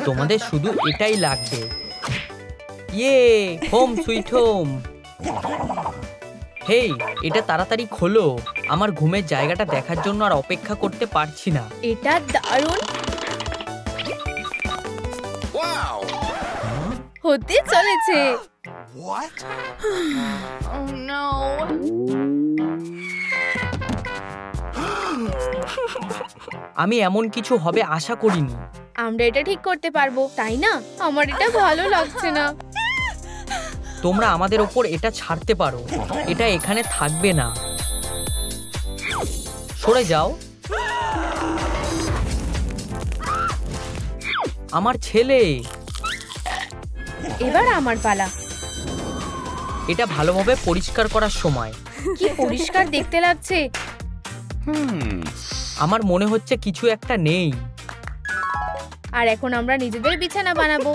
তোমাদের শুধু এটাই লাগবে। ইয়ে, হোম সুইট হোম। হেই, এটা তাড়াতাড়ি খোলো। আমার ঘুমের জায়গাটা দেখার জন্য আর অপেক্ষা করতে পারছি না। এটা দারুণ হতে চলেছে। আমি এমন কিছু হবে আশা করিনি। আমরা এটা ঠিক করতে পারবো, তাই না? আমার এটা ভালো লাগছে না। তোমরা আমাদের ওপর এটা ছাড়তে পারো। এটা এখানে থাকবে না। সরে যাও। আমার ছেলে। এবার আমার পালা। এটা ভালোভাবে পরিষ্কার করার সময়। কি পরিষ্কার দেখতে লাগছে। আমার মনে হচ্ছে কিছু একটা নেই। আর এখন আমরা নিজেদের বিছানা বানাবো।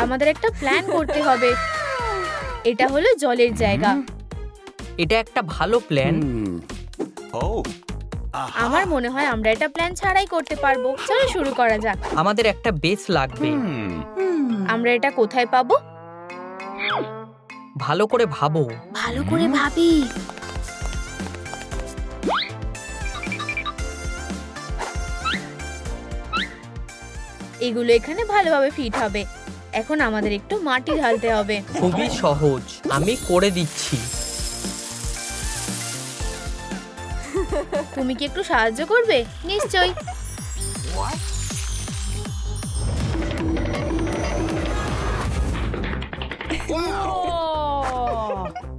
আমাদের একটা প্ল্যান করতে হবে। এটা হলো জলের জায়গা। এটা একটা ভালো প্ল্যান। আমার মনে হয় আমরা এটা প্ল্যান ছাড়াই করতে পারবো। চলো শুরু করা যাক। আমাদের একটা বেস লাগবে। আমরা এটা কোথায় পাবো? ভালো করে ভাবো। ভালো করে ভাবি। এগুলো এখানে ভালোভাবে ফিট হবে। এখন আমাদের একটু মাটি ঢালতে হবে। খুবই সহজ, আমি করে দিচ্ছি। তুমি কি একটু সাহায্য করবে? নিশ্চয়ই।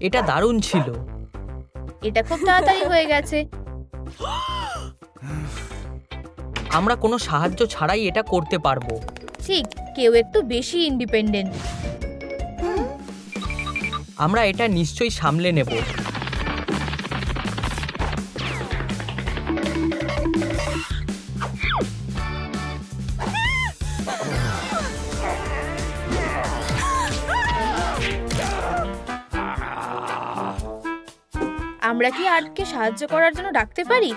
এটা দারুণ ছিল। এটা খুব তাড়াতাড়ি হয়ে গেছে। আমরা কোনো সাহায্য ছাড়াই এটা করতে পারবো। ঠিক, কেউ একটু বেশি ইন্ডিপেন্ডেন্ট। আমরা এটা নিশ্চয়ই সামলে নেব। আমরা কি আর্টকে সাহায্য করার জন্য ডাকতে পারি?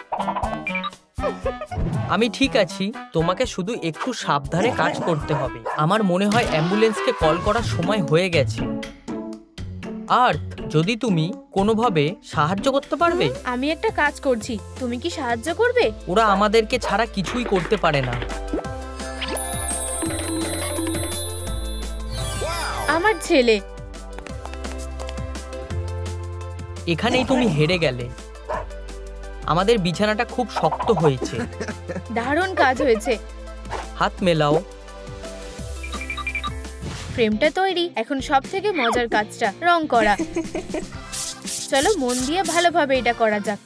আমি ঠিক আছি, তোমাকে শুধু একটু সাবধানে কাজ করতে হবে। আমার মনে হয় অ্যাম্বুলেন্সকে কল করার সময় হয়ে গেছে। আর্থ, যদি তুমি কোনোভাবে সাহায্য করতে পারবে? আমি একটা কাজ করছি, তুমি কি সাহায্য করবে? ওরা আমাদেরকে ছাড়া কিছুই করতে পারে না। আমার ছেলে। এখানেই তুমি হেরে গেলে। আমাদের বিছানাটা খুব শক্ত হয়েছে। দারুণ কাজ হয়েছে। হাত মেলাও। ফ্রেমটা তৈরি। এখন সব থেকে মজার কাজটা, রং করা। চলো মন দিয়ে ভালোভাবে এটা করা যাক।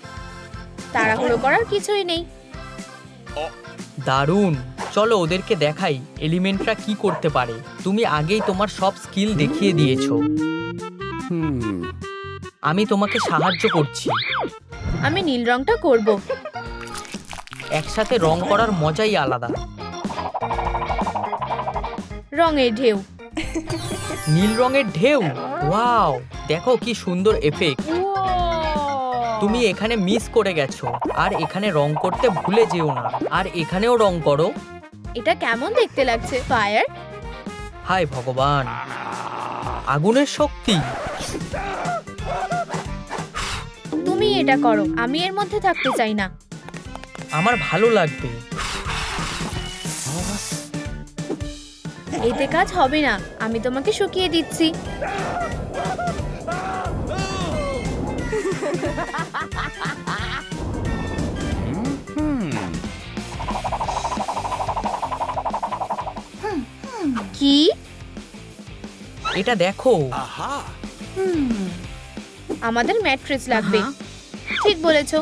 তাড়াহুড়ো করার কিছুই নেই। দারুণ। চলো ওদেরকে দেখাই এলিমেন্টরা কি করতে পারে। তুমি আগেই তোমার সব স্কিল দেখিয়ে দিয়েছো। আমি তোমাকে সাহায্য করছি। আমি নীল রংটা করব। একসাথে রং করার মজাই আলাদা। রঙের ঢেউ। নীল রঙের ঢেউ। ওয়াও, দেখো কি সুন্দর এফেক্ট। তুমি এখানে মিস করে গেছো। আর এখানে রং করতে ভুলে যেও না। আর এখানেও রং করো। এটা কেমন দেখতে লাগছে? ফায়ার। হায় ভগবান, আগুনের শক্তি। তুমি এটা করো, আমি এর মধ্যে থাকতে চাই না। আমার ভালো লাগবে। এতে কাজ হবে না, আমি তোমাকে শুকিয়ে দিচ্ছি। কি? এটা দেখো। আমাদের ম্যাট্রেস লাগবে। ঠিক বলেছো।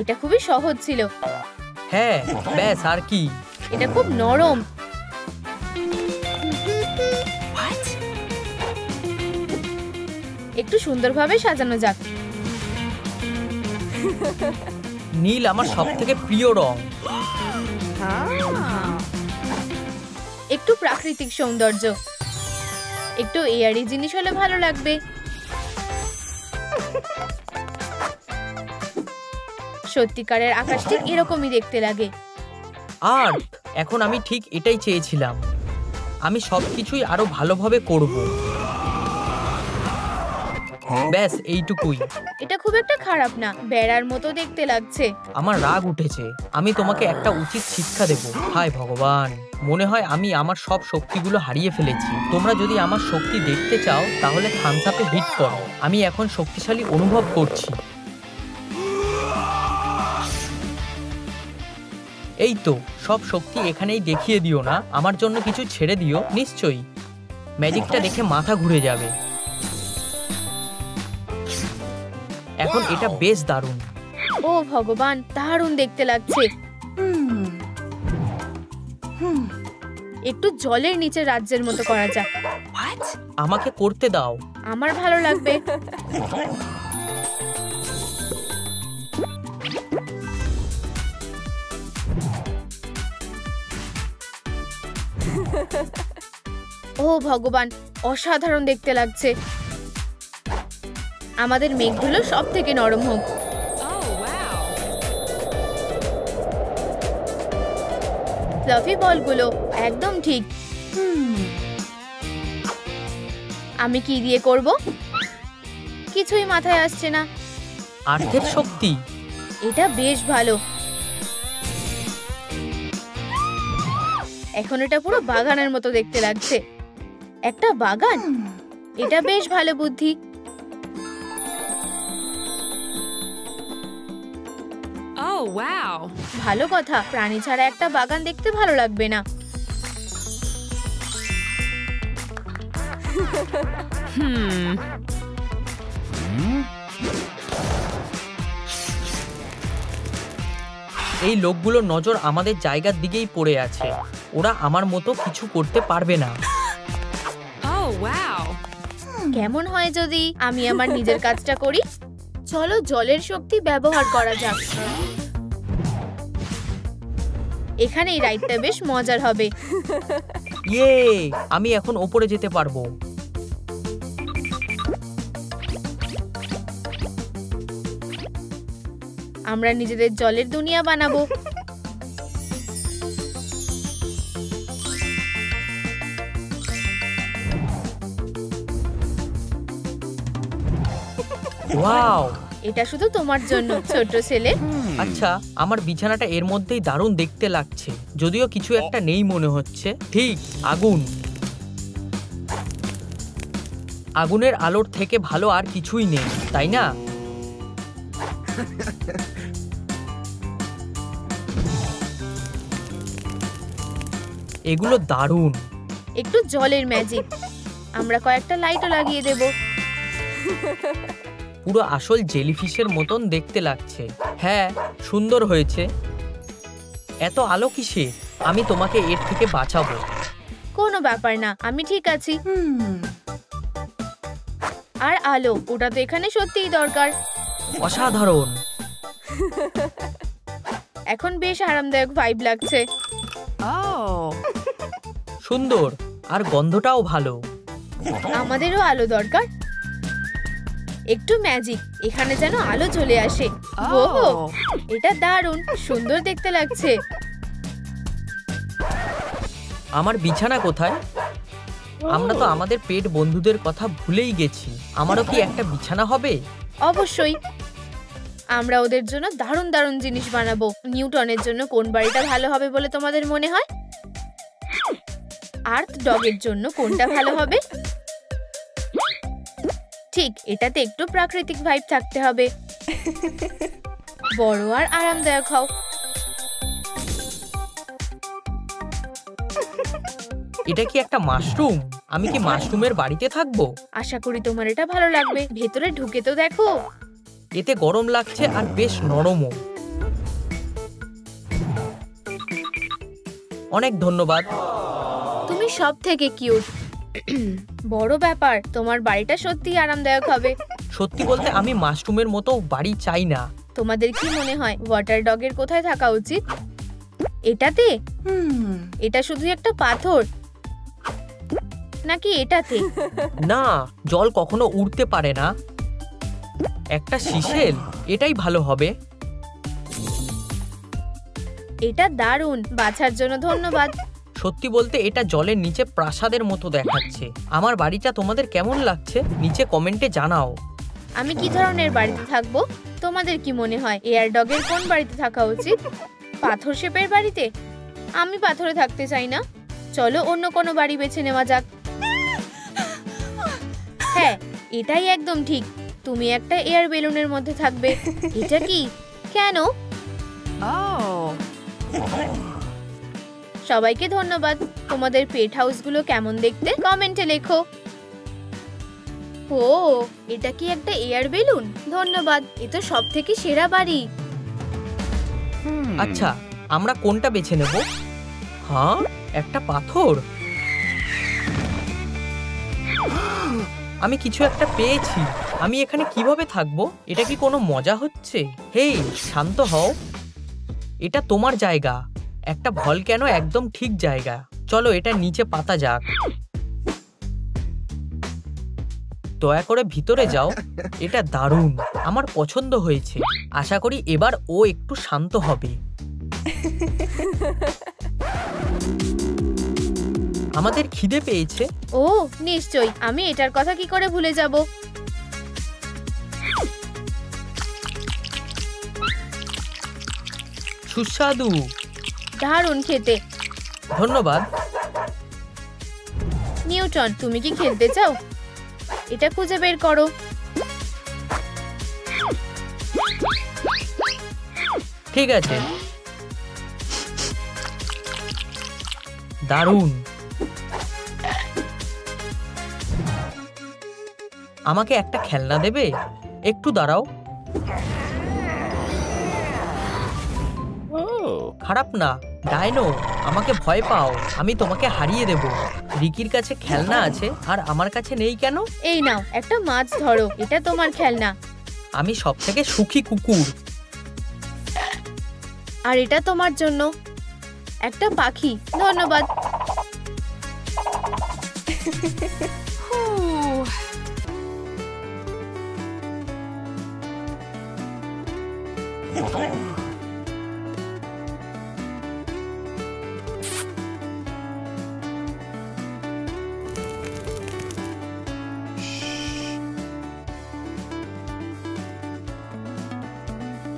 এটা খুবই সহজ ছিল। হ্যাঁ, ব্যাস আর কি। এটা খুব নরম। একটু সুন্দরভাবে সাজানো যাক। নীল আমার সবথেকে প্রিয় রং। একটু প্রাকৃতিক সৌন্দর্য। একটু এয়ারি জিনিস হলে ভালো লাগবে। সত্যিকারের আকাশ ঠিক এরকমই দেখতে লাগে। আর এখন আমি ঠিক এটাই চেয়েছিলাম। আমি সবকিছুই আরো ভালোভাবে করব। ব্যাস এইটুকুই। এটা খুব একটা খারাপ না, বেড়ার মতো দেখতে লাগছে। আমার রাগ উঠেছে। আমি তোমাকে একটা উচিত শিক্ষা দেব। হায় ভগবান, মনে হয় আমি আমার সব শক্তিগুলো হারিয়ে ফেলেছি। তোমরা যদি আমার শক্তি দেখতে চাও তাহলে থামস আপে হিট করো। আমি এখন শক্তিশালী অনুভব করছি। এই তো, সব শক্তি এখানেই দেখিয়ে দিও না, আমার জন্য কিছু ছেড়ে দিও। নিশ্চয়ই ম্যাজিকটা দেখে মাথা ঘুরে যাবে। এখন এটা বেশ দারুণ। ও ভগবান, দারুণ দেখতে লাগছে। একটু জলের নিচে রাজ্যের মতো করা যাক। আমাকে করতে দাও। আমার ভালো লাগবে। ও ভগবান, অসাধারণ দেখতে লাগছে। আমাদের মেঘগুলো সব থেকে নরম হোক। ফ্লাফি বলগুলো একদম ঠিক। আমি কি দিয়ে করব? কিছুই মাথায় আসছে না। আর্থের শক্তি। এটা বেশ ভালো। এখন এটা পুরো বাগানের মতো দেখতে লাগছে। একটা বাগান, এটা বেশ ভালো বুদ্ধি। ভালো কথা, প্রাণী ছাড়া একটা বাগান দেখতে ভালো লাগবে না। এই লোকগুলোর নজর আমাদের জায়গার দিকেই পড়ে আছে। ওরা আমার মতো কিছু করতে পারবে না। কেমন হয় যদি আমি আমার নিজের কাজটা করি? চলো জলের শক্তি ব্যবহার করা যাক। এখানে এই রাইডটা বেশ মজার হবে। ইয়ে, আমি এখন ওপরে যেতে পারবো। আমরা নিজেদের জলের দুনিয়া বানাবো। ওয়াও, এটা শুধু তোমার জন্য ছোট ছেলে। আচ্ছা, আমার বিছানাটা এর মধ্যেই দারুণ দেখতে লাগছে। যদিও কিছু একটা নেই মনে হচ্ছে। ঠিক, আগুন। আগুনের আলোর থেকে ভালো আর কিছুই নেই, তাই না? এগুলো দারুণ। একটু জলের ম্যাজিক। আমরা কয়েকটা লাইটও লাগিয়ে দেব। পুরো আসল জেলিফিশের মতন দেখতে লাগছে। হ্যাঁ, সুন্দর হয়েছে। এত আলো কিসে? আমি তোমাকে এর থেকে বাঁচাবো। কোনো ব্যাপার না, আমি ঠিক আছি। আর আলো, ওটা তো এখানে সত্যিই দরকার। অসাধারণ। এখন বেশ আরামদায়ক ভাইব লাগছে। সুন্দর, আর গন্ধটাও ভালো। আমাদেরও আলো দরকার। একটু ম্যাজিক, এখানে যেন আলো চলে আসে। ওহো, এটা দারুণ সুন্দর দেখতে লাগছে। আমার বিছানা কোথায়? আমরা তো আমাদের পেট বন্ধুদের কথা ভুলেই গেছি। আমারও কি একটা বিছানা হবে? অবশ্যই। আমরা ওদের জন্য দারুণ দারুণ জিনিস বানাবো। নিউটনের জন্য কোন বাড়িটা ভালো হবে বলে তোমাদের মনে হয়? আর্থ ডগের জন্য কোনটা ভালো হবে? ঠিক, এটাতে একটু প্রাকৃতিক ভাইব থাকতে হবে। বড় আর আরামদায়ক হও। এটা কি একটা মাশরুম? আমি কি মাশরুমের বাড়িতে থাকবো? আশা করি তোমার এটা ভালো লাগবে। ভেতরে ঢুকে তো দেখো। এতে গরম লাগছে আর বেশ নরমও। অনেক ধন্যবাদ। তুমি সব থেকে কিউট। বড় ব্যাপার, তোমার বাড়িটা সত্যিই আরামদায়ক হবে। সত্যি বলতে আমি মাশরুমের মতো বাড়ি চাই না। তোমাদের কি মনে হয় ওয়াটার ডগের কোথায় থাকা উচিত? এটাতে? এটা শুধু একটা পাথর, নাকি এটাতে? না, জল কখনো উড়তে পারে না। একটা শিশেল, এটাই ভালো হবে। এটা দারুণ, বাছার জন্য ধন্যবাদ। সত্যি বলতে এটা জলের নিচে প্রাসাদের মতো দেখাচ্ছে। আমার বাড়িটা তোমাদের কেমন লাগছে নিচে কমেন্টে জানাও। আমি কি ধরনের বাড়িতে থাকবো? তোমাদের কি মনে হয় এয়ার ডগের কোন বাড়িতে থাকা উচিত? পাথর শেপের বাড়িতে? আমি পাথরে থাকতে চাই না। চলো অন্য কোনো বাড়ি বেছে নেওয়া যাক। হ্যাঁ, এটাই একদম ঠিক। তুমি একটা এয়ার বেলুনের মধ্যে থাকবে। এটা কি? কেন? সবাইকে ধন্যবাদ। তোমাদের পেট হাউসগুলো কেমন দেখতে কমেন্টে লেখো। ও, এটা কি একটা এয়ার বেলুন? ধন্যবাদ, এ তো সবথেকে সেরা বাড়ি। আচ্ছা, আমরা কোনটা বেছে নেব? হ্যাঁ, একটা পাথর। আমি কিছু একটা পেয়েছি। আমি এখানে কিভাবে থাকবো? এটা কি কোনো মজা হচ্ছে? হেই, শান্ত হও। এটা তোমার জায়গা। একটা ভলক্যানো একদম ঠিক জায়গা। চলো এটা নিচে পাতা যাক। দয়া করে ভিতরে যাও। এটা দারুণ, আমার পছন্দ হয়েছে। আশা করি এবার ও একটু শান্ত হবে। আমাদের খিদে পেয়েছে। ও নিশ্চয়ই, আমি এটার কথা কি করে ভুলে যাব। সুস্বাদু। দারুণ খেতে। ধন্যবাদ। নিউটন, তুমি কি খেলতে চাও? এটা খুঁজে বের করো। ঠিক আছে। দারুণ। আমাকে একটা খেলনা দেবে? একটু দাঁড়াও। খারাপ না, ডাইনো, আমাকে ভয় পাও। আমি তোমাকে হারিয়ে দেব। রিকির কাছে খেলনা আছে আর আমার কাছে নেই কেন? এই নাও, একটা মাছ ধরো, এটা তোমার খেলনা। আমি সবথেকে সুখী কুকুর। আর এটা তোমার জন্য একটা পাখি। ধন্যবাদ।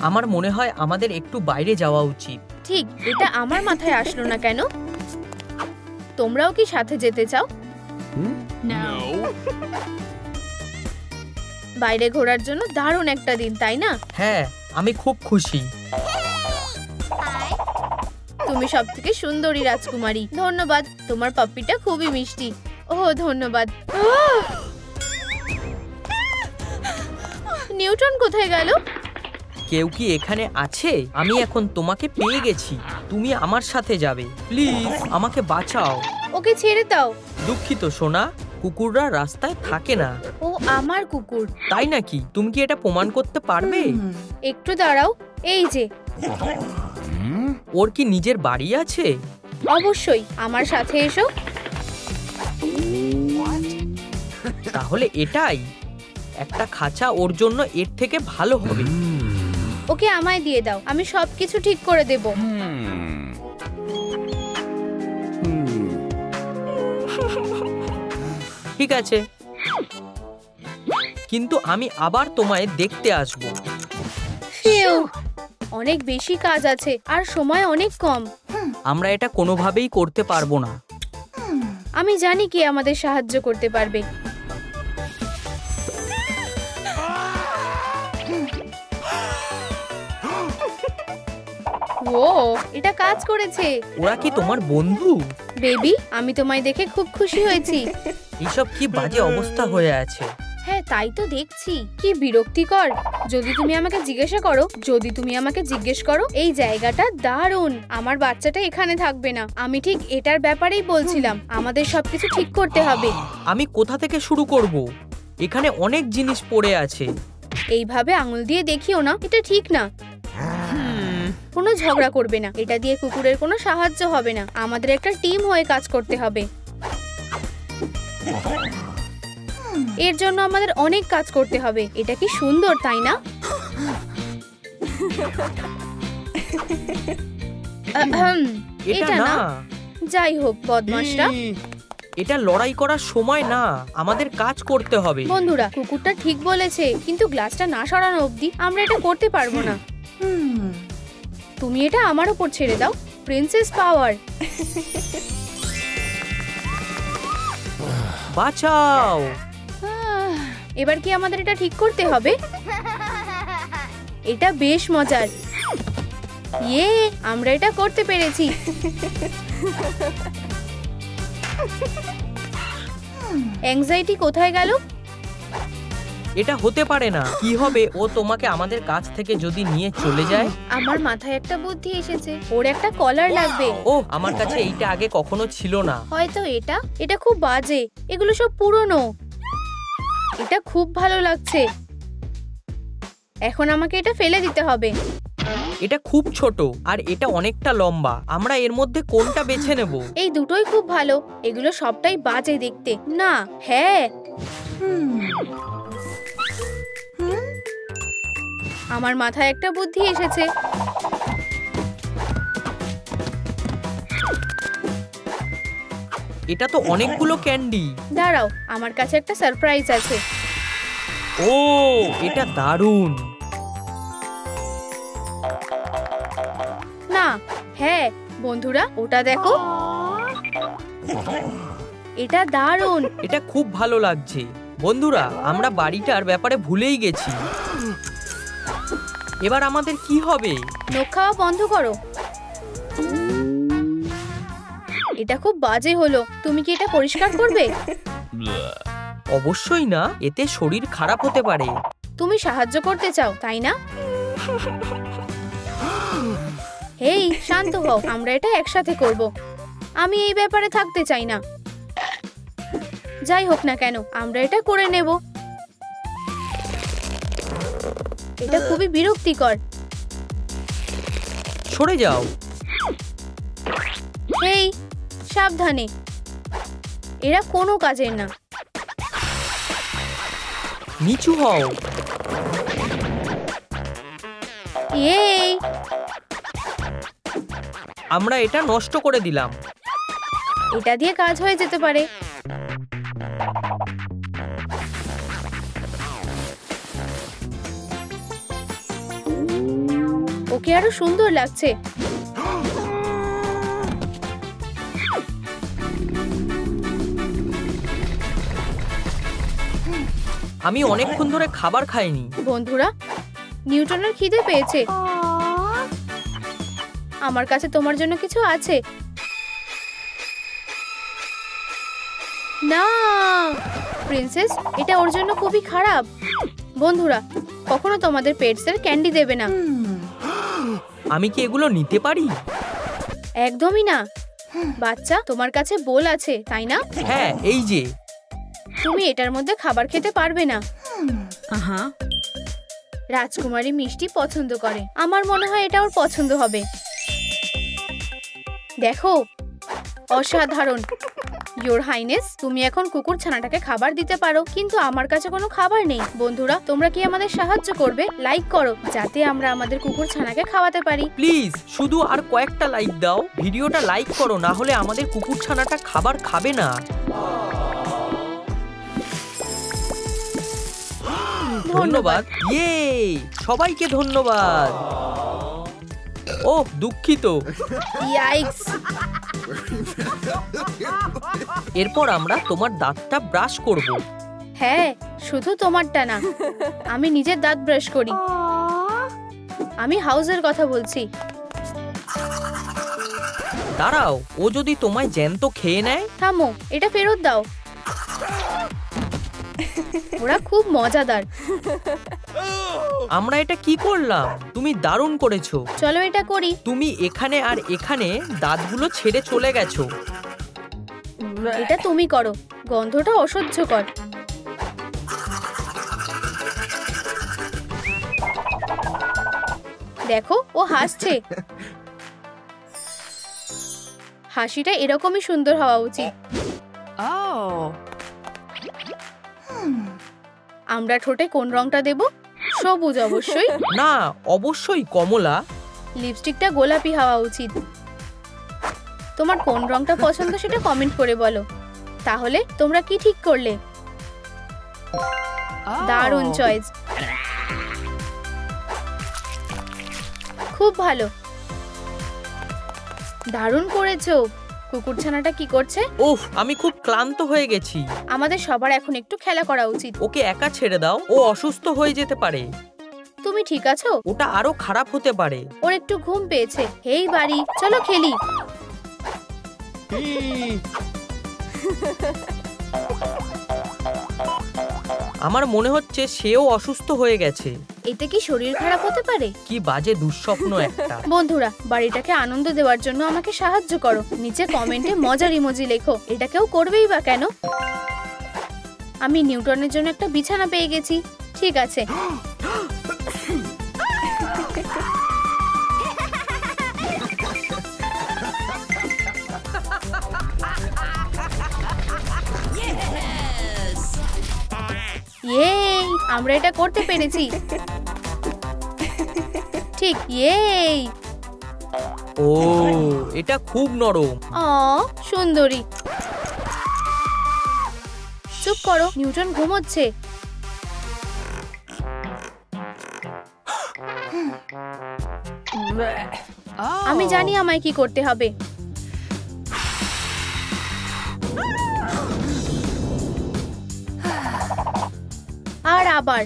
আমার মনে হয় আমাদের একটু বাইরে যাওয়া উচিত। ঠিক, এটা আমার মাথায় আসলো না কেন? তোমরাও কি সাথে যেতে চাও? বাইরে ঘোরার জন্য দারুণ একটা দিন, তাই না? হ্যাঁ, আমি খুব খুশি। তুমি সবথেকে সুন্দরী রাজকুমারী। ধন্যবাদ, তোমার পাপ্পিটা খুবই মিষ্টি। ওহ ধন্যবাদ। নিউটন কোথায় গেল? কেউ কি এখানে আছে? আমি এখন তোমাকে পেয়ে গেছি। তুমি আমার সাথে যাবে। প্লিজ আমাকে বাঁচাও। ওকে ছেড়ে দাও। দুঃখিত সোনা, কুকুররা রাস্তায় থাকে না। ও আমার কুকুর। তাই নাকি? তুমি কি এটা প্রমাণ করতে পারবে? একটু দাঁড়াও, এই যে। ওর কি নিজের বাড়ি আছে? অবশ্যই, আমার সাথে এসো। তাহলে এটাই একটা খাঁচা ওর জন্য এর থেকে ভালো হবে। ওকে আমায় দিয়ে দাও, আমি সবকিছু ঠিক করে দেব। ঠিক আছে, কিন্তু আমি আবার তোমায় দেখতে আসব। ফিউ, অনেক বেশি কাজ আছে আর সময় অনেক কম। আমরা এটা কোনোভাবেই করতে পারবো না। আমি জানি কে আমাদের সাহায্য করতে পারবে। ও, এটা কাজ করেছে। ওরা কি তোমার বন্ধু? বেবি, আমি তোমায় দেখে খুব খুশি হয়েছি। এইসব কি বাজে অবস্থা হয়ে আছে। হ্যাঁ, তাই তো দেখছি। কি বিরক্তিকর। যদি তুমি আমাকে জিজ্ঞেস করো, এই জায়গাটা দারুণ। আমার বাচ্চাটা এখানে থাকবে না। আমি ঠিক এটার ব্যাপারেই বলছিলাম। আমাদের সবকিছু ঠিক করতে হবে। আমি কোথা থেকে শুরু করব? এখানে অনেক জিনিস পড়ে আছে। এইভাবে আঙুল দিয়ে দেখিও না, এটা ঠিক না। কোনো ঝগড়া করবে না। এটা দিয়ে কুকুরের কোনো সাহায্য হবে না। আমাদের একটা টিম হয়ে কাজ করতে হবে। এর জন্য আমাদের অনেক কাজ করতে হবে। এটা কি সুন্দর, তাই না? আহম, এটা এটা না, না। যাই হোক বদমাশরা। এটা লড়াই করার সময় না, আমাদের কাজ করতে হবে। বন্ধুরা, কুকুরটা ঠিক বলেছে, কিন্তু গ্লাসটা না সরানো অবধি আমরা এটা করতে পারবো না। তুমি এটা আমার উপর ছেড়ে দাও। প্রিন্সেস পাওয়ার। বাঁচাও। এবার কি আমাদের এটা ঠিক করতে হবে? এটা বেশ মজার। ইয়ে, আমরা এটা করতে পেরেছি। অ্যাংজাইটি কোথায় গেল? এটা হতে পারে না। কি হবে ও তোমাকে আমাদের কাছ থেকে যদি নিয়ে চলে যায়? আমার মাথায় একটা বুদ্ধি এসেছে। ওর একটা কলার লাগবে। ও, আমার কাছে এইটা আগে কখনো ছিল না। হয়তো এটা খুব বাজে। এগুলো সব পুরনো। এটা খুব ভালো লাগছে। এখন আমাকে এটা ফেলে দিতে হবে। এটা খুব ছোট আর এটা অনেকটা লম্বা। আমরা এর মধ্যে কোনটা বেছে নেব? এই দুটোই খুব ভালো। এগুলো সবটাই বাজে দেখতে। না, হ্যাঁ, আমার মাথায় একটা বুদ্ধি এসেছে। এটা তো অনেকগুলো ক্যান্ডি। দাঁড়াও, আমার কাছে একটা সারপ্রাইজ আছে। ও, এটা দারুণ। না, হ্যাঁ বন্ধুরা, ওটা দেখো। এটা দারুণ। এটা খুব ভালো লাগছে। বন্ধুরা, আমরা বাড়িটার ব্যাপারে ভুলেই গেছি। এবার আমাদের কি হবে? নখ খাওয়া বন্ধ করো। এটা খুব বাজে হলো। তুমি কি এটা পরিষ্কার করবে? অবশ্যই না, এতে শরীর খারাপ হতে পারে। তুমি সাহায্য করতে চাও, তাই না? হেই, শান্ত হও। আমরা এটা একসাথে করব। আমি এই ব্যাপারে থাকতে চাই না। যাই হোক না কেন, আমরা এটা করে নেব। এটা খুবই বিরক্তিকর। সরে যাও। হেই, সাবধানে। এরা কোনো কাজের না। নিচু হও। এই, আমরা এটা নষ্ট করে দিলাম। এটা দিয়ে কাজ হয়ে যেতে পারে। ওকে আরো সুন্দর লাগছে। আমি অনেকক্ষণ ধরে খাবার খাইনি। বন্ধুরা, নিউটনের খিদে পেয়েছে। আমার কাছে তোমার জন্য কিছু আছে। না, প্রিন্সেস, এটা ওর জন্য খুবই খারাপ। বন্ধুরা, কখনো তোমাদের পেটসের ক্যান্ডি দেবে না। আমি কি এগুলো নিতে পারি? একদমই না। বাচ্চা, তোমার কাছে বোল আছে, তাই না? হ্যাঁ, এই যে। তুমি এটার মধ্যে খাবার খেতে পারবে না। রাজকুমারী মিষ্টি পছন্দ করে। আমার মনে হয় এটা ওর পছন্দ হবে। দেখো, অসাধারণ। ইয়োর হাইনেস, তুমি এখন কুকুর ছানাটাকে খাবার দিতে পারো, কিন্তু আমার কাছে কোনো খাবার নেই। বন্ধুরা, তোমরা কি আমাদের সাহায্য করবে? লাইক করো, যাতে আমরা আমাদের কুকুর ছানাকে খাওয়াতে পারি। প্লিজ, শুধু আর কয়েকটা লাইক দাও। ভিডিওটা লাইক করো, না হলে আমাদের কুকুর ছানাটা খাবার খাবে না। ধন্যবাদ। ইয়ে, সবাইকে ধন্যবাদ। ও, দুঃখিত। ইয়াইক্স! এরপর আমরা তোমার দাঁতটা ব্রাশ করব। হ্যাঁ, শুধু তোমারটা না, আমি নিজের দাঁত ব্রাশ করি। আমি হাউসের কথা বলছি। দাঁড়াও, ও যদি তোমায় জ্যান্ত খেয়ে নেয়? থামো, এটা ফেরত দাও। ওরা খুব মজাদার। আমরা এটা কি করলাম? তুমি দারুণ করেছো। চলো এটা করি। তুমি এখানে আর এখানে দাঁতগুলো ছেড়ে চলে গেছো। এটা তুমি করো। গন্ধটা অসহ্যকর। দেখো, ও হাসছে। হাসিটা এরকমই সুন্দর হওয়া উচিত। আমরা ঠোঁটে কোন রংটা দেব? সবুজ অবশ্যই। না, অবশ্যই কমলা। লিপস্টিকটা গোলাপি হওয়া উচিত। তোমার কোন রংটা পছন্দ সেটা কমেন্ট করে বলো। তাহলে তোমরা কি ঠিক করলে? দারুণ চয়েস, খুব ভালো, দারুণ করেছো। কুকুরছানাটা কি করছে? উফ, আমি খুব ক্লান্ত হয়ে গেছি। আমাদের সবার এখন একটু খেলা করা উচিত। ওকে একা ছেড়ে দাও, ও অসুস্থ হয়ে যেতে পারে। তুমি ঠিক আছো? ওটা আরো খারাপ হতে পারে। ওর একটু ঘুম পেয়েছে। হেই বাড়ি, চলো খেলি। আমার মনে হচ্ছে সেও অসুস্থ হয়ে গেছে। এতে কি শরীর খারাপ হতে পারে? কি বাজে দুঃস্বপ্ন একটা। বন্ধুরা, বাড়িটাকে আনন্দ দেওয়ার জন্য আমাকে সাহায্য করো। নিচে কমেন্টে মজার ইমোজি লেখো। এটা কেউ করবেই বা কেন? আমি নিউটনের জন্য একটা বিছানা পেয়ে গেছি। ঠিক আছে, ইয়েই, আমরা এটা করতে পেরেছি। ঠিক, ইয়েই। ও, এটা খুব নরম। সুন্দরী। চুপ করো, নিউটন ঘুমোচ্ছে। আমি জানি আমায় কি করতে হবে। আর আবার।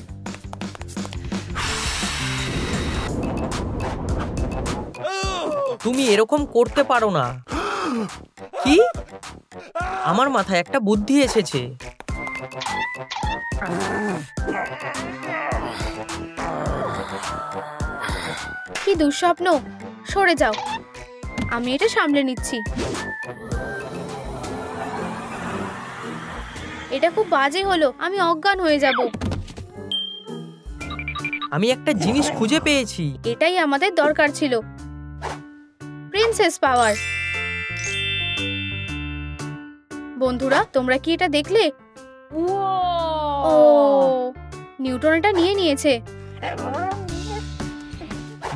তুমি এরকম করতে পারো না। কি? আমার মাথায় একটা বুদ্ধি এসেছে। কি দুঃস্বপ্ন, সরে যাও। আমি এটা সামলে নিচ্ছি। এটা খুব বাজে হলো, আমি অজ্ঞান হয়ে যাব। আমি একটা জিনিস খুঁজে পেয়েছি। এটাই আমাদের দরকার ছিল, প্রিন্সেস পাওয়ার। বন্ধুরা, তোমরা কি এটা দেখলে? ও, নিউটন এটা নিয়ে নিয়েছে।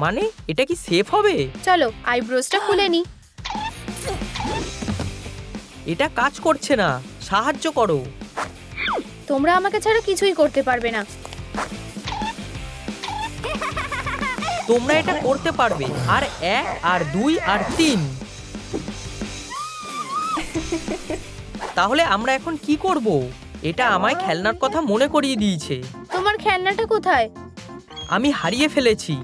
মানে এটা কি সেফ হবে? চলো আইব্রোজটা খুলে নি। এটা কাজ করছে না, সাহায্য করো। তোমরা আমাকে ছাড়া কিছুই করতে পারবে না। তোমরা এটা করতে পারবে। আর 1 আর 2 আর 3। তাহলে আমরা এখন কি করব? এটা আমায় খেলনার কথা মনে করিয়ে দিয়েছে। তোমার খেলনাটা কোথায়? আমি হারিয়ে ফেলেছি।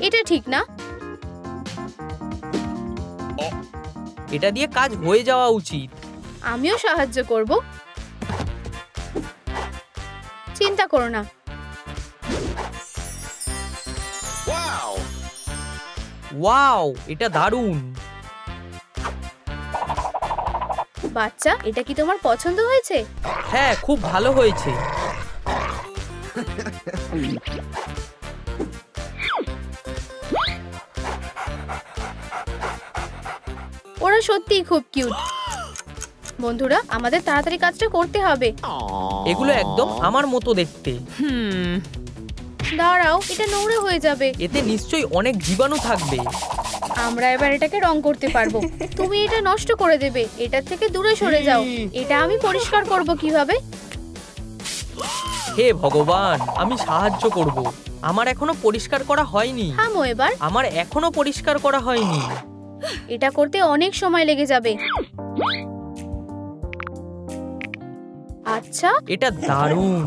এটা ঠিক না। এটা দিয়ে কাজ হয়ে যাওয়া উচিত। আমিও সাহায্য করব, চিন্তা করো না। ওয়াও, এটা দারুণ। বাচ্চা, এটা কি তোমার পছন্দ হয়েছে? হ্যাঁ, খুব ভালো হয়েছে। ওরা সত্যিই খুব কিউট। বন্ধুরা, আমাদের তাড়াতাড়ি কাজটা করতে হবে। এগুলো একদম আমার মতো দেখতে। দাঁড়াও, এটা নোংরা হয়ে যাবে। এতে নিশ্চয়ই অনেক জীবাণু থাকবে। আমরা এবার এটাকে রং করতে পারবো। তুমি এটা নষ্ট করে দেবে। এটার থেকে দূরে সরে যাও। এটা আমি পরিষ্কার করব কিভাবে? হে ভগবান, আমি সাহায্য করব। আমার এখনো পরিষ্কার করা হয়নি। থামো এবার। আমার এখনো পরিষ্কার করা হয়নি। এটা করতে অনেক সময় লেগে যাবে। আচ্ছা, এটা দারুণ।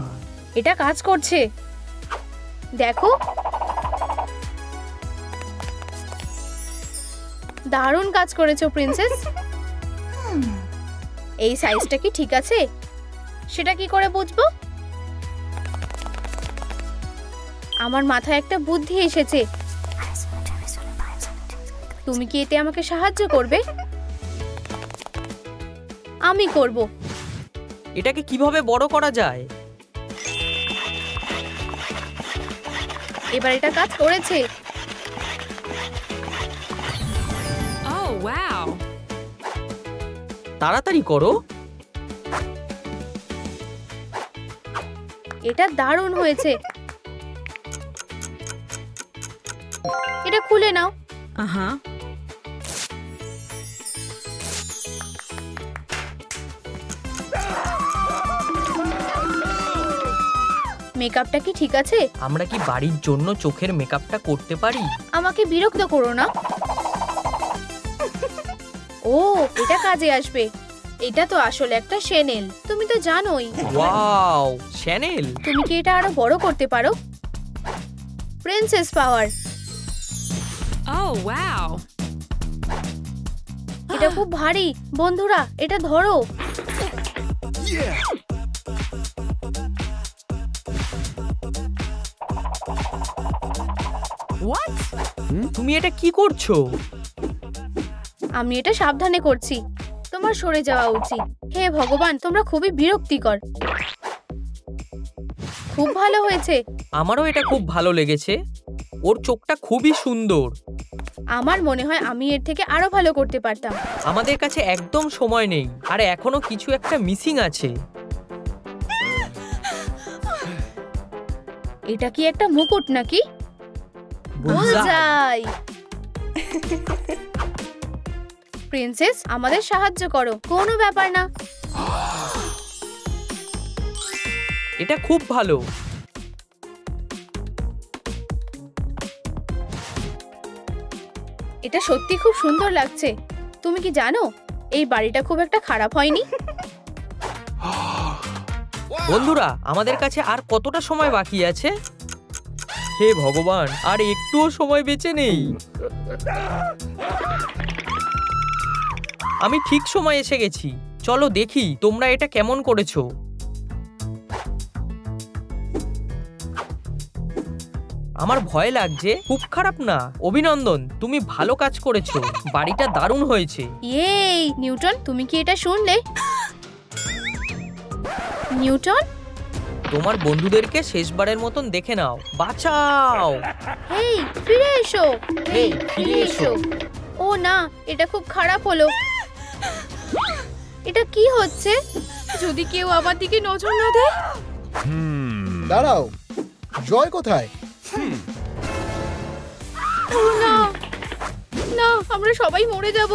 এটা কাজ করছে, দেখো। দারুণ কাজ করেছো প্রিন্সেস। এই সাইজটা কি ঠিক আছে? সেটা কি করে বুঝবো? আমার মাথায় একটা বুদ্ধি এসেছে। তুমি কি এতে আমাকে সাহায্য করবে? আমি করব। এটাকে কিভাবে বড় করা যায়? এবার এটা কাজ করেছে। তাড়াতাড়ি করো। এটা দারুণ হয়েছে। এটা খুলে নাও। মেকআপটা কি ঠিক আছে? আমরা কি বাড়ির জন্য চোখের মেকআপটা করতে পারি? আমাকে বিরক্ত করো না। ও, এটা কাজে আসবে। এটা তো আসলে একটা শ্যানেল, তুমি তো জানোই। Wow, channel. তুমি কি এটা আরো বড় করতে পারো? প্রিন্সেস পাওয়ার। Oh, wow. এটা খুব ভারী। বন্ধুরা, এটা ধরো। What? তুমি এটা কি করছো? আমি এটা সাবধানে করছি। তোমার সরে যাওয়া উচিত। হে ভগবান, তোমরা খুবই বিরক্তিকর। খুব ভালো হয়েছে। আমারও এটা খুব ভালো লেগেছে। ওর চোখটা খুবই সুন্দর। আমার মনে হয় আমি এর থেকে আরো ভালো করতে পারতাম। আমাদের কাছে একদম সময় নেই, আর এখনো কিছু একটা মিসিং আছে। এটা কি একটা মুকুট নাকি? বুঝলাম। যাই। প্রিন্সেস, আমাদের সাহায্য করো। কোনো ব্যাপার না। এটা খুব ভালো। এটা সত্যি খুব সুন্দর লাগছে। তুমি কি জানো এই বাড়িটা খুব একটা খারাপ হয়নি? বন্ধুরা, আমাদের কাছে আর কতটা সময় বাকি আছে? হে ভগবান, আর একটুও সময় বেঁচে নেই। আমি ঠিক সময় এসে গেছি। চলো দেখি তোমরা এটা কেমন করেছো। আমার ভয় লাগছে। খুব খারাপ না। অভিনন্দন, তুমি ভালো কাজ করেছো। বাড়িটা দারুণ হয়েছে। এই নিউটন, তুমি কি এটা শুনলে? নিউটন, তোমার বন্ধুদেরকে শেষবারের মতন দেখে নাও। বাঁচাও। হেই, ফিরে এসো। হেই, ফিরে এসো। ও না, এটা খুব খারাপ হলো। এটা কি হচ্ছে? যদি কেউ আমার দিকে নজর না দেয়। দাঁড়াও, জয় কোথায়? ও না, না, আমরা সবাই মরে যাব।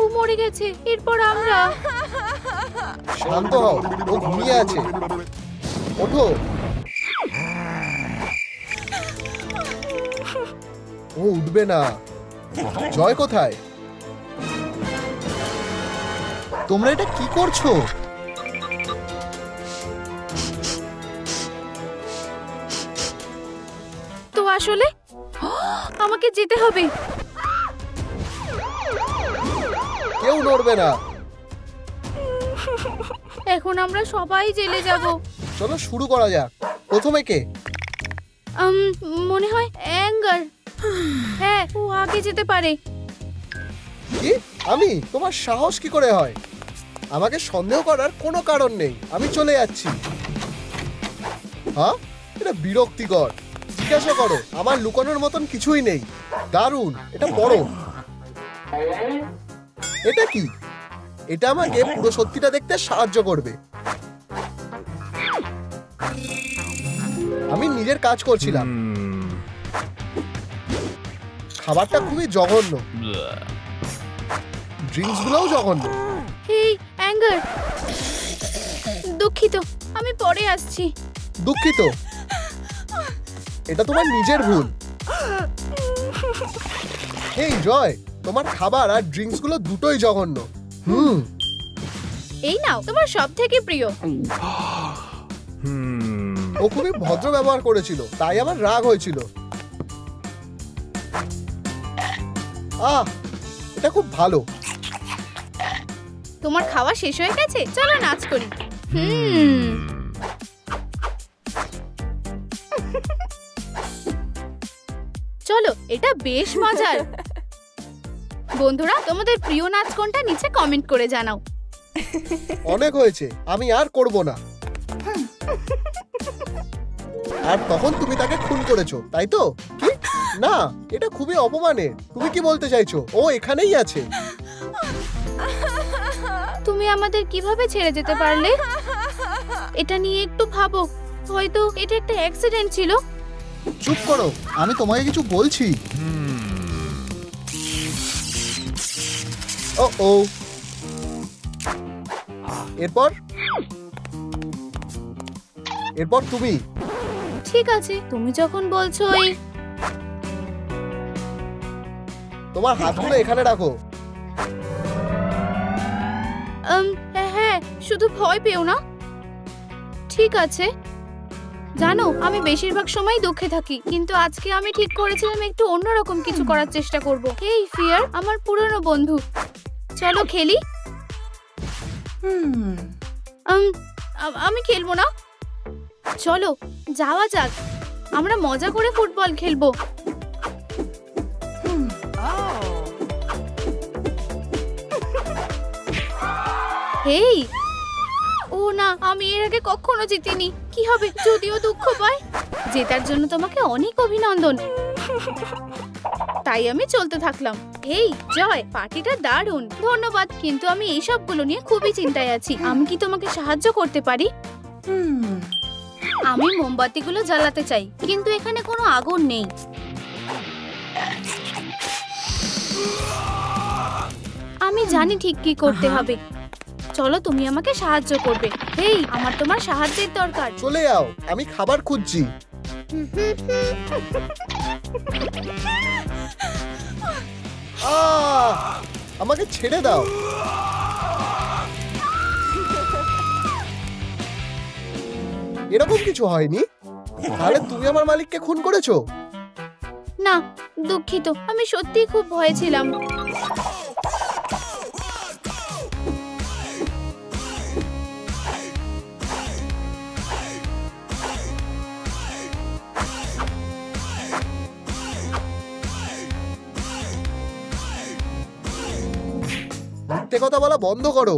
ও মরে গেছে, এরপর আমরা। শান্ত হও, ও ঘুমিয়ে আছে। ওঠো। ও উঠবে না। জয় কোথায়? তোমরা এটা কি করছো? তো আসলে আমাকে যেতে হবে। কেউ নড়বে না। এখন আমরা সবাই জেলে যাব। চলো শুরু করা যাক। প্রথমে কে? মনে হয় অ্যাঙ্গার। হ্যাঁ, ও আগে যেতে পারে। কি? আমি? তোমার সাহস কি করে হয়? আমাকে সন্দেহ করার কোনো কারণ নেই। আমি চলে যাচ্ছি। হ্যাঁ, এটা বিরক্তিকর। জিজ্ঞাসা করো, আমার লুকানোর মতন কিছুই নেই। দারুণ, এটা পড়ো। এটা কি? এটা আমাকে পুরো সত্যিটা দেখতে সাহায্য করবে। আমি নিজের কাজ করছিলাম। খাবারটা খুবই জঘন্য। ড্রিঙ্কস গুলোও জঘন্য। এই অ্যাঙ্গার, দুঃখিত, আমি পরে আসছি। দুঃখিত, এটা তোমার নিজের ভুল। এই জয়, তোমার খাবার আর ড্রিঙ্কস গুলো দুটোই জঘন্য। এই নাও তোমার সব থেকে প্রিয়। ও খুবই ভদ্র ব্যবহার করেছিল, তাই আমার রাগ হয়েছিল। এটা খুব ভালো। তোমার খাওয়া শেষ হয়ে গেছে, চলো নাচ করি। চলো, এটা বেশ মজার। বন্ধুরা, তোমাদের প্রিয় নাচ কোনটা নিচে কমেন্ট করে জানাও। অনেক হয়েছে, আমি আর করব না। আর তখন তুমি তাকে খুন করেছো, তাই তো? কি না, এটা খুবই অপমানের। তুমি কি বলতে চাইছো? ও এখানেই আছে। তুমি আমাদের কিভাবে ছেড়ে যেতে পারলে? এটা নিয়ে একটু ভাবো। হয়তো এটা একটা অ্যাক্সিডেন্ট ছিল। চুপ করো, আমি তোমাকে কিছু বলছি। ও এরপর তুমি। ঠিক আছে, তুমি যখন বলছো। তোমার হাতগুলো এখানে রাখো। হ্যাঁ, শুধু ভয় পেও না। ঠিক আছে। জানো, আমি বেশিরভাগ সময় দুঃখে থাকি, কিন্তু আজকে আমি ঠিক করেছিলাম একটু অন্যরকম কিছু করার চেষ্টা করব। এই ফিয়ার আমার পুরনো বন্ধু, চলো খেলি। আমি খেলবো না, চলো যাওয়া যাক, আমরা মজা করে ফুটবল খেলবো। হেই, ও না, আমি এর আগে কখনো জিতিনি। কি হবে যদিও দুঃখ পায়? জেতার জন্য তোমাকে অনেক অভিনন্দন। তাই আমি চলতে থাকলাম। এই জয়, পার্টিটা দারুণ, ধন্যবাদ, কিন্তু আমি এই সবগুলো নিয়ে খুবই চিন্তায় আছি। আমি কি তোমাকে সাহায্য করতে পারি? আমি মোমবাতিগুলো জ্বালাতে চাই, কিন্তু এখানে কোনো আগুন নেই। আমি জানি ঠিক কি করতে হবে। চলো, তুমি আমাকে সাহায্য করবে। হেই, আমার তোমার সাহায্যের দরকার। চলে যাও, আমি খাবার খুঁজছি। আমাকে ছেড়ে দাও। এরকম কিছু হয়নি। তাহলে তুমি আমার মালিককে খুন করেছো? না, দুঃখিত, আমি সত্যিই খুব ভয়ে ছিলাম। মিথ্যে কথা বলা বন্ধ করো।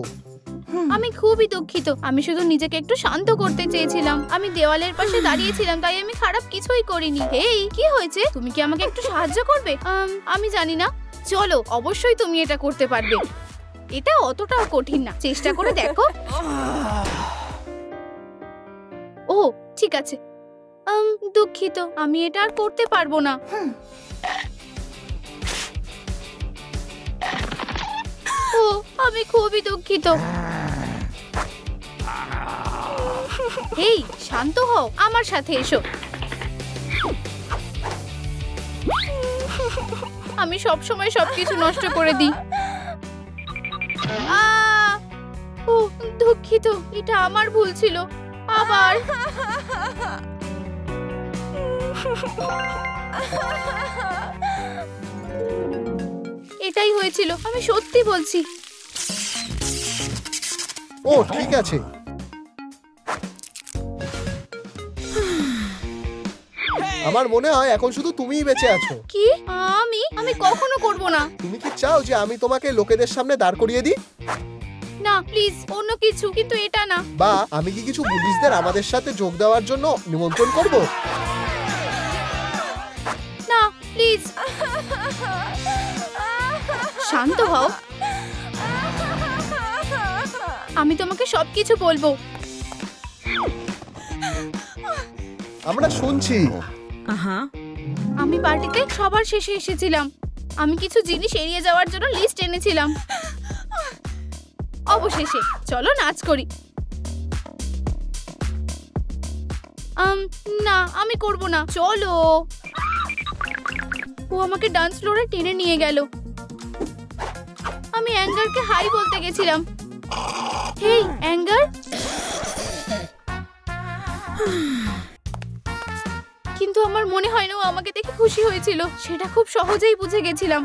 আমি খুবই দুঃখিত, আমি শুধু নিজেকে একটু শান্ত করতে চেয়েছিলাম। আমি দেওয়ালের পাশে দাঁড়িয়েছিলাম, তাই আমি খারাপ কিছুই করিনি। হেই, কি হয়েছে? তুমি কি আমাকে একটু সাহায্য করবে? আমি জানি না। চলো, অবশ্যই তুমি এটা করতে পারবে। এটা অতটাও কঠিন না, চেষ্টা করে দেখো। ও ঠিক আছে। দুঃখিত, আমি এটা আর করতে পারবো না। ও, আমি খুবই দুঃখিত। হেই, শান্ত হও, আমার সাথে এসো। আমি সব সময় সবকিছু নষ্ট করে দিই। ও দুঃখিত, এটা আমার ভুল ছিল। আবার এটাই হয়েছিল, আমি সত্যি বলছি। ও ঠিক আছে। আমার মনে হয় এখন শুধু তুমিই বেঁচে আছো। কি? আমি কখনো করব না। তুমি কি চাও যে আমি তোমাকে লোকেদের সামনে দাঁড় করিয়ে দিই? না প্লিজ, অন্য কিছু, কিন্তু এটা না। বা আমি কি কিছু পুলিশদের আমাদের সাথে যোগ দেওয়ার জন্য নিমন্ত্রণ করব? না প্লিজ, শান্ত হও। আমি তোমাকে সবকিছু বলবো। আমরা শুনছি। আমি পার্টিতে সবার শেষে এসেছিলাম। আমি কিছু জিনিস এড়িয়ে যাওয়ার জন্য লিস্ট এনেছিলাম। অবশেষে চলো নাচ করি। না, আমি করব না। চলো। ও আমাকে ডান্স ফ্লোরে টেনে নিয়ে গেল। আমি অ্যাঙ্গারকে হাই বলতে গেছিলাম। হেই অ্যাঙ্গার। কিন্তু আমার মনে হয় না ও আমাকে দেখে খুশি হয়েছিল। সেটা খুব সহজেই বুঝে গেছিলাম।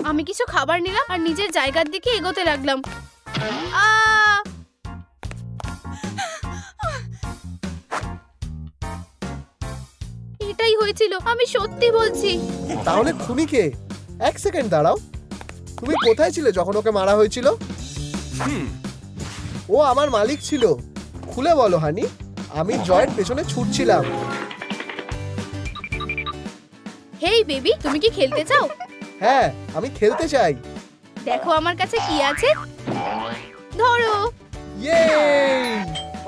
আমি কিছু খাবার নিলাম আর নিজের জায়গার দিকে এগোতে লাগলাম। এটাই হয়েছিল, আমি সত্যি বলছি। তাহলে খুনি কে? এক সেকেন্ড দাঁড়াও, তুমি কোথায় ছিলে যখন ওকে মারা হয়েছিল? ও আমার মালিক ছিল। খুলে বলো হানি। আমি জয়ের পেছনে ছুটছিলাম। হেই বেবি, তুমি কি খেলতে চাও? হ্যাঁ, আমি খেলতে চাই। দেখো আমার কাছে কি আছে, ধরো। ইয়ে!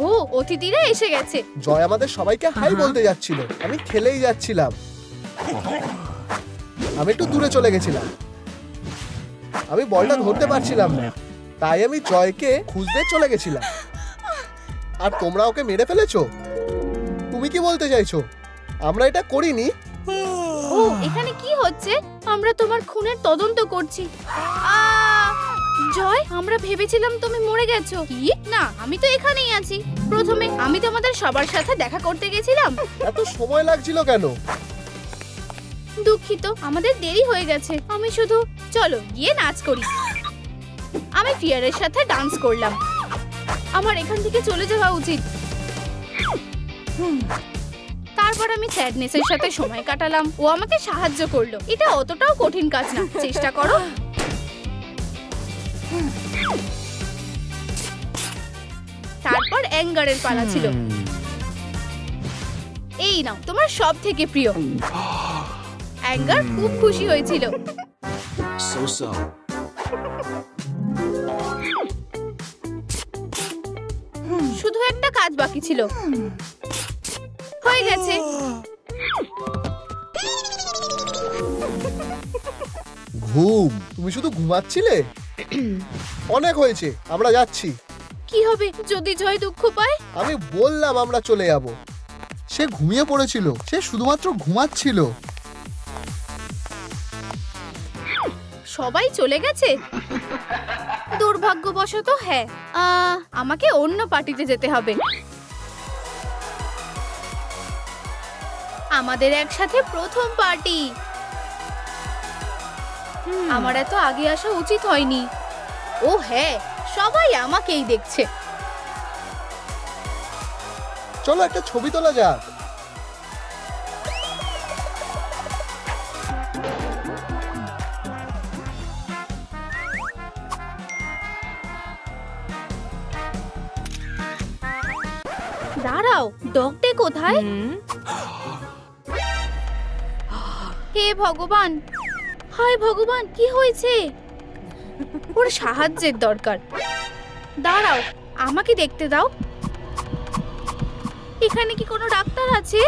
ও, অতিথিরা এসে গেছে। জয় আমাদের সবাইকে হাই বলতে যাচ্ছিল, আমি খেলেই যাচ্ছিলাম। আমি একটু দূরে চলে গেছিলাম, আমি বলটা ধরতে পারছিলাম না, তাই আমি জয়কে খুঁজতে চলে গেছিলাম। আর তোমরা ওকে মেরে ফেলেছো? তুমি কি বলতে চাইছো আমরা এটা করিনি? ও, এখানে কি হচ্ছে? আমরা তোমার খুনের তদন্ত করছি। জয়, আমরা ভেবেছিলাম তুমি মরে গেছো। কি না, আমি তো এখানেই আছি। প্রথমে আমি তোমাদের সবার সাথে দেখা করতে গেছিলাম। এত সময় লাগছিল কেন? দুঃখিত, আমাদের দেরি হয়ে গেছে। আমি শুধু চলো গিয়ে নাচ করি। আমি ফিয়ারের সাথে ডান্স করলাম। আমার এখান থেকে চলে যাওয়া উচিত। তারপর আমি স্যাডনেসের সাথে সময় কাটালাম। ও আমাকে সাহায্য করলো। এটা অতটাও কঠিন কাজ না, চেষ্টা করো। তারপর অ্যাঙ্গারের পালা ছিল। এই নাও তোমার সব থেকে প্রিয়। অ্যাঙ্গার খুব খুশি হয়েছিল। So. শুধু একটা কাজ বাকি ছিল। হয়ে গেছে। ঘুম? তুমি শুধু ঘুমাচ্ছিলে? অনেক হয়েছে, আমরা যাচ্ছি। কি হবে যদি জয় দুঃখ পায়? আমি বললাম আমরা চলে যাব। সে ঘুমিয়ে পড়েছিল, সে শুধুমাত্র ঘুমাচ্ছিল। সবাই চলে গেছে? দুর্ভাগ্যবশত হ্যাঁ। আমাকে অন্য পার্টিতে যেতে হবে। আমাদের একসাথে প্রথম পার্টি। আমার এত আগে আসা উচিত হয়নি। ও হ্যাঁ, সবাই আমাকেই দেখছে। চলো একটা ছবি তোলা যাক। দাঁড়াও, ডগটে কোথায়? হে ভগবান, হায় ভগবান, কি হয়েছে? ওর সাহায্যের দরকার। দাঁড়াও, আমাকে দেখতে দাও। এখানে কি কোনো ডাক্তার আছে?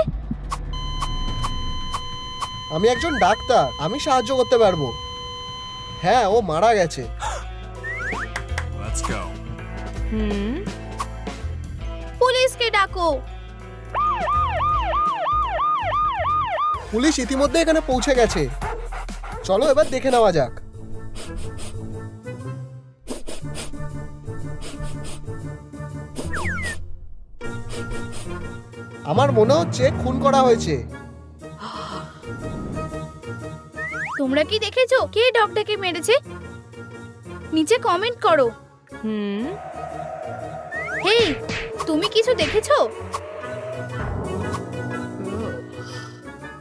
আমি একজন ডাক্তার, আমি সাহায্য করতে পারবো। হ্যাঁ, ও মারা গেছে। Let's go. পুলিশকে ডাকো। পুলিশ ইতিমধ্যে এখানে পৌঁছে গেছে। চলো এবার দেখে নেওয়া যাক। আমার মনে হচ্ছে খুন করা হয়েছে। তোমরা কি দেখেছো কে ডগটাকে মেরেছে? নিচে কমেন্ট করো। হেই, তুমি কিছু দেখেছো?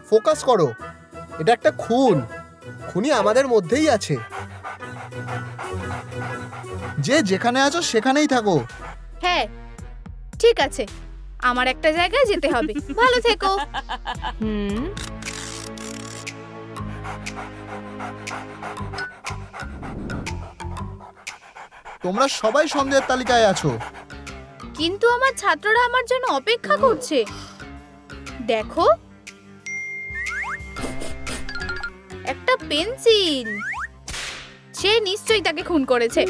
ফোকাস করো, এটা একটা খুন। খুনি আমাদের মধ্যেই আছে। যে যেখানে আছো সেখানেই থাকো। হ্যাঁ, ঠিক আছে, আমার একটা জায়গায় যেতে হবে। ভালো থেকো। তোমরা সবাই সন্দেহের তালিকায় আছো। কিন্তু আমার ছাত্ররা আমার জন্য অপেক্ষা করছে। দেখো, একটা পেন্সিল। সে নিশ্চয়ই তাকে খুন করেছে।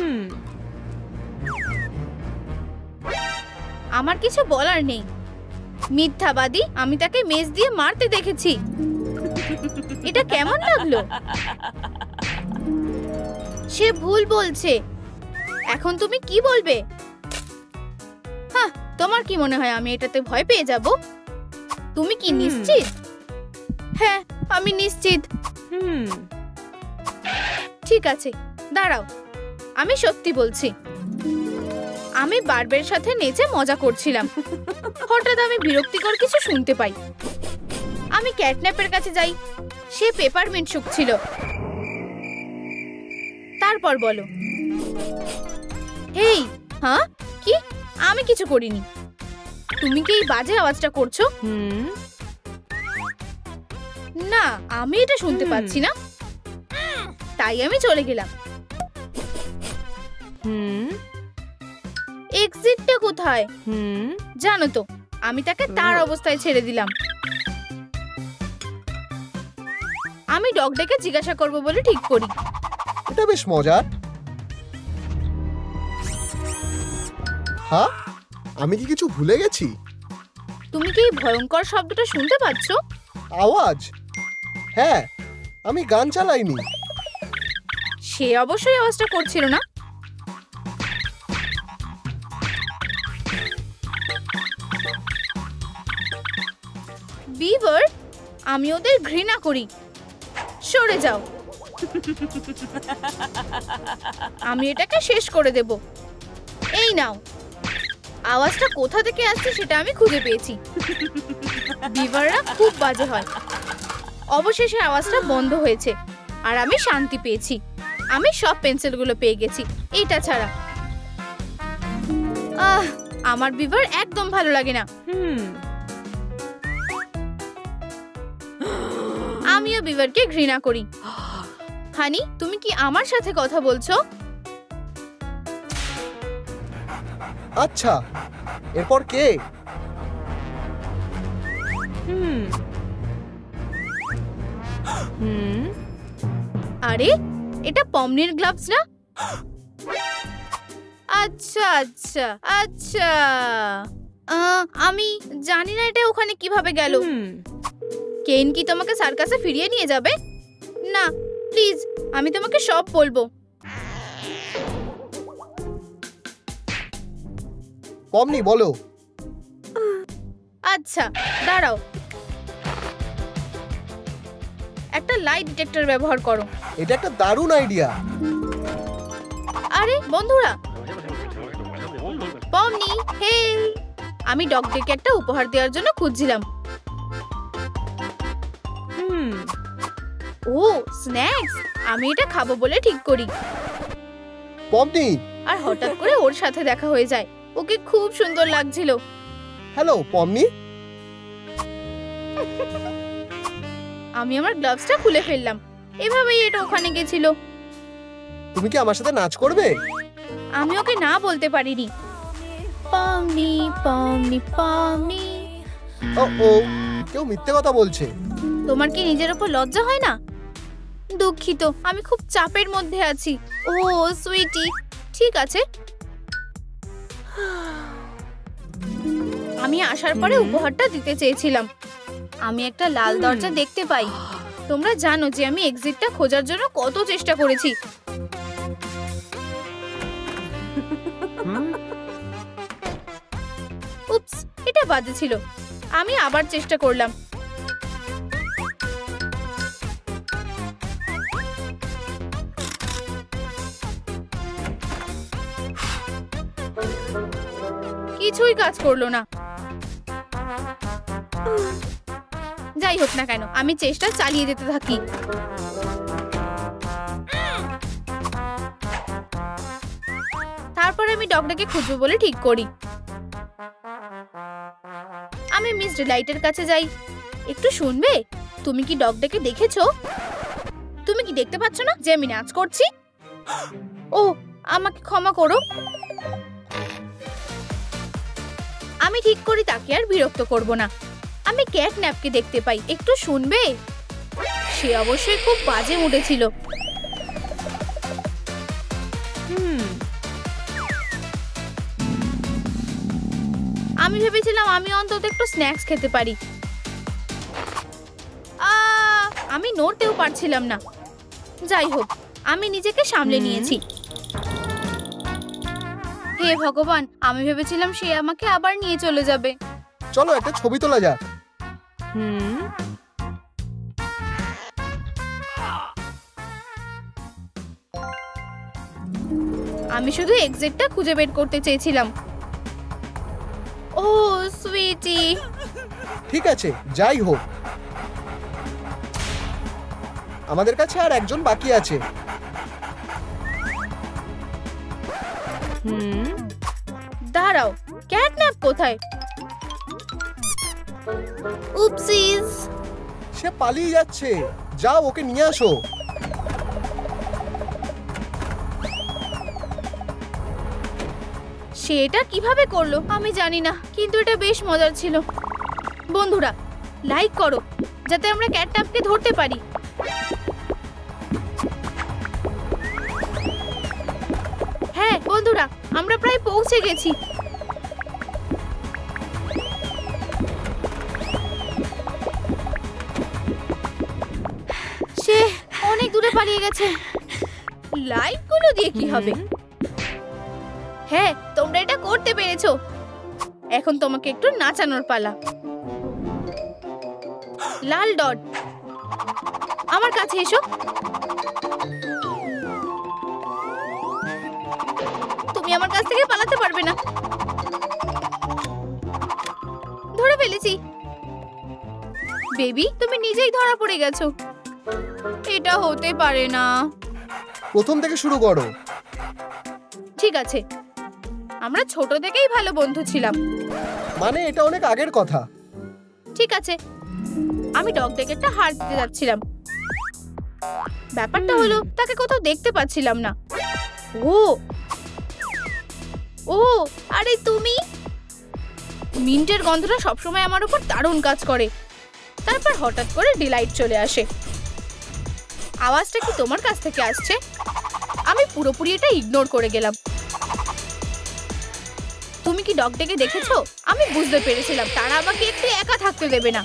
আমার কিছু বলার নেই। মিথ্যাবাদী, আমি তাকে মেজ দিয়ে মারতে দেখেছি। এটা কেমন লাগলো? সে ভুল বলছে। এখন তুমি কি বলবে? হ্যাঁ, তোমার কি মনে হয় আমি এটাতে ভয় পেয়ে যাব? তুমি কি নিশ্চিত? হ্যাঁ, আমি নিশ্চিত। ঠিক আছে, দাঁড়াও, আমি সত্যি বলছি। আমি বার্বের সাথে নেচে মজা করছিলাম। হঠাৎ আমি বিরক্তিকর কিছু শুনতে পাই। আমি ক্যাটন্যাপের কাছে যাই। সে পেপারমিন্ট শুকছিল। তারপর বলো। হেই, হ্যাঁ, কি? আমি কিছু করিনি। তুমি কি এই বাজে আওয়াজটা করছো? না, আমি এটা শুনতে পাচ্ছি না। তাই আমি চলে গেলাম। এক্সিটটা কোথায়? জানো তো, আমি তাকে তার অবস্থায় ছেড়ে দিলাম। আমি ডগটাকে জিজ্ঞাসা করব বলে ঠিক করি। এটা বেশ মজার। হ্যাঁ, আমি কি কিছু ভুলে গেছি? তুমি কি এই ভয়ঙ্কর শব্দটা শুনতে পাচ্ছ? আওয়াজ? হ্যাঁ, আমি গান চালাইনি। সে অবশ্যই আওয়াজটা করছিল না। বিভার, আমি ওদের ঘৃণা করি। সরে যাও। আমি এটাকে শেষ করে দেব। এই নাও। আওয়াজটা কোথা থেকে আসছে সেটা আমি খুঁজে পেয়েছি। বিভাররা খুব বাজে হয়। অবশেষে আওয়াজটা বন্ধ হয়েছে আর আমি শান্তি পেয়েছি। আমি সব পেন্সিলগুলো পেয়ে গেছি, এইটা ছাড়া। আমার বিভার একদম ভালো লাগে না। আমিও বিভারকে ঘৃণা করি। হানি, তুমি কি আমার সাথে কথা বলছো? আচ্ছা, এরপর কে? আরে, এটা পমনির গ্লাভস না? আচ্ছা আচ্ছা আচ্ছা, আমি জানি না এটা ওখানে কিভাবে গেল। কেন কি তোমাকে সার্কাসে ফিরিয়ে নিয়ে যাবে? না প্লিজ, আমি তোমাকে সব বলবো। পমনি, বলো। আচ্ছা দাঁড়াও, একটা লাই ডিটেক্টর ব্যবহার করো। এটা একটা দারুণ আইডিয়া। আরে বন্ধুরা, পমনি, হে, আমি ডগটাকে একটা উপহার দেওয়ার জন্য খুঁজছিলাম। ও স্ন্যাক্স, আমি এটা খাবো বলে ঠিক করি। পমনি, আর হঠাৎ করে ওর সাথে দেখা হয়ে যায়। ওকে খুব সুন্দর লাগছিল। হ্যালো পমনি। আমি আমার গ্লাভসটা খুলে ফেললাম। এভাবেই এটা ওখানে গেছিল। তুমি কি আমার সাথে নাচ করবে? আমি ওকে না বলতে পারিনি। পমনি পমনি পমনি। ও ও, কেউ মিথ্যে কথা বলছে। তোমার কি নিজের উপর লজ্জা হয় না? দুঃখিত, আমি খুব চাপের মধ্যে আছি। ও সুইটি, ঠিক আছে। আমি আসার পরে উপহারটা দিতে চেয়েছিলাম। আমি একটা লাল দরজা দেখতে পাই। তোমরা জানো যে আমি এক্সিটটা খোঁজার জন্য কত চেষ্টা করেছি। উপস, এটা বাজে ছিল। আমি আবার চেষ্টা করলাম। কিছুই কাজ করলো না। যাই হোক না কেন, আমি চেষ্টা চালিয়ে যেতে থাকি। তারপর আমি ডগটাকে খুঁজবো বলে ঠিক করি। আমি মিস ডিলাইটের কাছে যাই। একটু শুনবে? তুমি কি ডগটাকে দেখেছো? তুমি কি দেখতে পাচ্ছ না যে আমি নাচ করছি? ও, আমাকে ক্ষমা করো। আমি ঠিক করি তাকে আর বিরক্ত করব না। আমি ক্যাটন্যাপকে দেখতে পাই। একটু শুনবে? সে অবশ্যই খুব বাজে মুডে ছিল। আমি ভেবেছিলাম আমি অন্তত একটু স্ন্যাক্স খেতে পারি। আমি নড়তেও পারছিলাম না। যাই হোক, আমি নিজেকে সামলে নিয়েছি। হে ভগবান, আমি ভেবেছিলাম সে আমাকে আবার নিয়ে চলে যাবে। চলো একটা ছবি তোলা যাক। আমি শুধু এক্সিটটা খুঁজে বের করতে চেয়েছিলাম। ও সুইটি। ঠিক আছে, যাই হোক, আমাদের কাছে আর একজন বাকি আছে। দাঁড়াও, ক্যাটন্যাপ কোথায়? উপসিস। সে পালিয়ে যাচ্ছে। যাও ওকে নিয়ে আসো। সে এটা কিভাবে করলো আমি জানি না, কিন্তু এটা বেশ মজার ছিল। বন্ধুরা লাইক করো যাতে আমরা ক্যাটনাপকে ধরতে পারি। হ্যাঁ বন্ধুরা, আমরা প্রায় পৌঁছে গেছি। সে অনেক দূরে পালিয়ে গেছে। লাইটগুলো দিয়ে কি হবে? হ্যাঁ, তোমরা এটা করতে পেরেছো। এখন তোমাকে একটু নাচানোর পালা। লাল ডট, আমার কাছে এসো। তুমি আমার কাছ থেকে পালাতে পারবে না। ধরে ফেলেছি। বেবি, তুমি নিজেই ধরা পড়ে গেছো। এটা হতে পারে না। প্রথম থেকে শুরু করো। ঠিক আছে, আমরা ছোট থেকেই ভালো বন্ধু ছিলাম। মানে এটা অনেক আগের কথা। ঠিক আছে, আমি ডগ ডেকেরটা হার দিতে যাচ্ছিলাম। ব্যাপারটা হলো তাকে কোথাও দেখতে পাচ্ছিলাম না। ও ও আরে তুমি! মিন্টের গন্ধটা সবসময় আমার উপর দারুণ কাজ করে। তারপর হঠাৎ করে ডিলাইট চলে আসে। আওয়াজটা কি তোমার কাছ থেকে আসছে? আমি পুরোপুরি এটা ইগনোর করে গেলাম। তুমি কি ডগ ডেকে দেখেছো? আমি বুঝতে পেরেছিলাম তারা আমাকে একটু একা থাকতে দেবে না,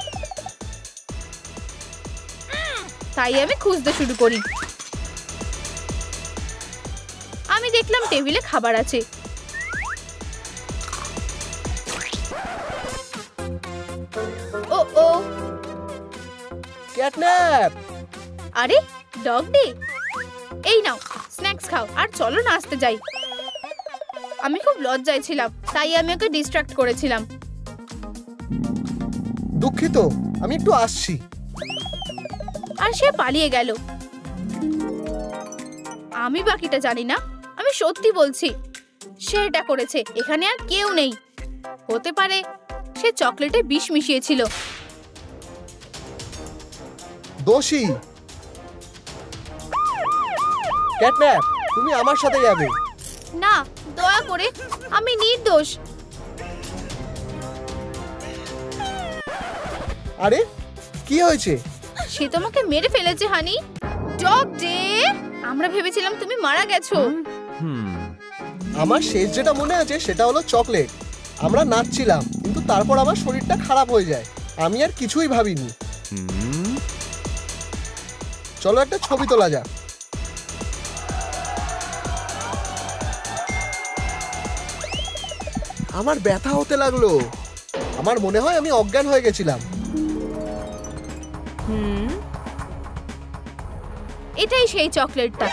তাই আমি খুঁজতে শুরু করি। আমি দেখলাম টেবিলে খাবার আছে। ও ও, ক্যাটন্যাপ! আরে ডগ ডে, এই নাও স্ন্যাক্স খাও আর চলো নাচতে যাই। আমি খুব লজ্জায় ছিলাম, তাই আমি ওকে ডিস্ট্রাক্ট করেছিলাম। দুঃখিত, আমি একটু আসছি। আর সে পালিয়ে গেল। আমি বাকিটা জানি না, আমি সত্যি বলছি সে এটা করেছে। এখানে আর কেউ নেই। হতে পারে সে চকলেটে বিষ মিশিয়েছিল। দোষী ক্যাটন্যাপ, তুমি আমার সাথে যাবে। না, দয়া করে, আমি নির্দোষ। আরে কি হয়েছে? সে তোমাকে মেরে ফেলেছে হানি। ডগ ডে, আমরা ভেবেছিলাম তুমি মারা গেছো। আমার শেষ যেটা মনে আছে সেটা হলো চকলেট। আমরা নাচছিলাম, কিন্তু তারপর আমার শরীরটা খারাপ হয়ে যায়। আমি আর কিছুই ভাবিনি। চলো একটা ছবি তোলা যাক। আমার ব্যথা হতে লাগলো। আমার মনে হয় আমি অজ্ঞান হয়ে গেছিলাম। এটাই সেই চকলেটটা।